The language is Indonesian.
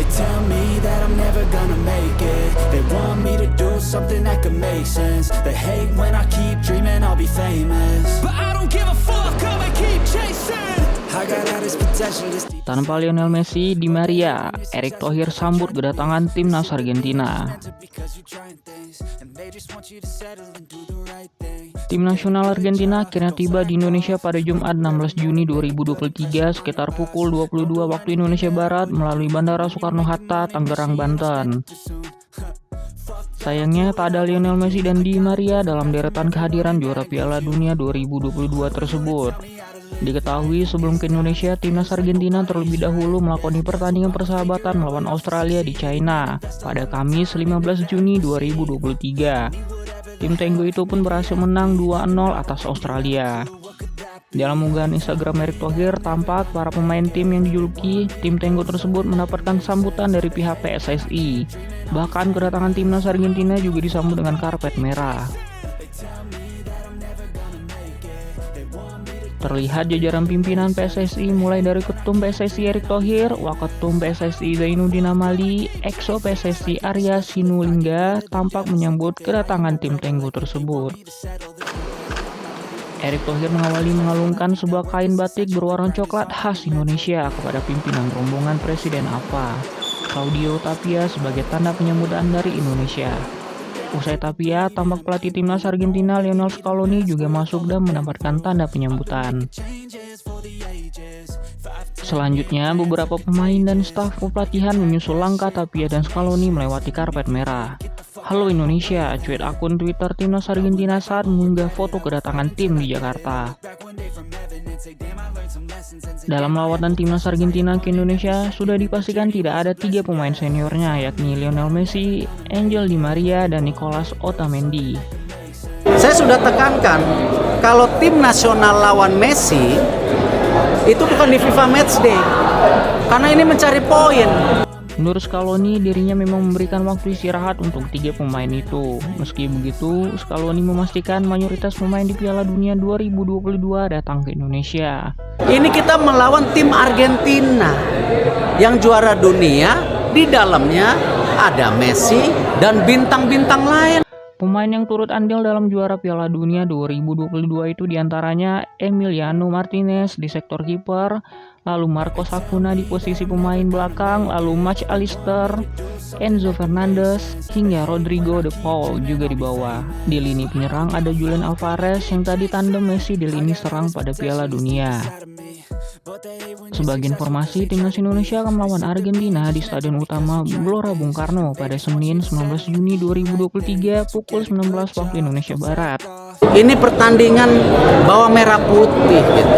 They tell me that I'm never gonna make it. They want me to do something that could make sense. They hate when I keep dreaming I'll be famous, but I don't give a fuck, I'ma keep chasing. I got all this potential, this deep. Tanpa Lionel Messi, Di Maria, Erick Thohir sambut kedatangan timnas Argentina. Tim nasional Argentina akhirnya tiba di Indonesia pada Jumat 16 Juni 2023 sekitar pukul 22 waktu Indonesia Barat melalui Bandara Soekarno-Hatta, Tangerang, Banten. Sayangnya tak ada Lionel Messi dan Di Maria dalam deretan kehadiran juara Piala Dunia 2022 tersebut. Diketahui sebelum ke Indonesia, timnas Argentina terlebih dahulu melakoni pertandingan persahabatan melawan Australia di China pada Kamis 15 Juni 2023. Tim Tenggo itu pun berhasil menang 2-0 atas Australia. Dalam unggahan Instagram Erick Thohir, tampak para pemain tim yang dijuluki tim Tenggo tersebut mendapatkan sambutan dari pihak PSSI. Bahkan kedatangan timnas Argentina juga disambut dengan karpet merah. Terlihat jajaran pimpinan PSSI mulai dari Ketum PSSI Erick Thohir, Waketum PSSI Zainuddin Amali, Exo PSSI Arya Sinulinga tampak menyambut kedatangan tim Tenggo tersebut. Erick Thohir mengawali mengalungkan sebuah kain batik berwarna coklat khas Indonesia kepada pimpinan rombongan Presiden APA, Claudio Tapia, sebagai tanda penyambutan dari Indonesia. Usai Tapia, tampak pelatih timnas Argentina Lionel Scaloni juga masuk dan mendapatkan tanda penyambutan. Selanjutnya, beberapa pemain dan staf pelatihan menyusul langkah Tapia dan Scaloni melewati karpet merah. Halo Indonesia, cuit akun Twitter timnas Argentina saat mengunggah foto kedatangan tim di Jakarta. Dalam lawatan timnas Argentina ke Indonesia, sudah dipastikan tidak ada 3 pemain seniornya, yakni Lionel Messi, Angel Di Maria, dan Nicolas Otamendi. Saya sudah tekankan, kalau tim nasional lawan Messi, itu bukan di FIFA Matchday, karena ini mencari poin. Menurut Scaloni, dirinya memang memberikan waktu istirahat untuk 3 pemain itu. Meski begitu, Scaloni memastikan mayoritas pemain di Piala Dunia 2022 datang ke Indonesia. Ini kita melawan tim Argentina yang juara dunia, di dalamnya ada Messi dan bintang-bintang lain. Pemain yang turut andil dalam juara Piala Dunia 2022 itu diantaranya Emiliano Martinez di sektor kiper, lalu Marcos Acuna di posisi pemain belakang, lalu Max Allister, Enzo Fernandez, hingga Rodrigo de Paul juga di bawah. Di lini penyerang ada Julian Alvarez yang tadi tandem Messi di lini serang pada Piala Dunia. Sebagai informasi, timnas Indonesia akan melawan Argentina di Stadion Utama Gelora Bung Karno pada Senin 19 Juni 2023 pukul 19 waktu Indonesia Barat. Ini pertandingan bawa merah putih gitu.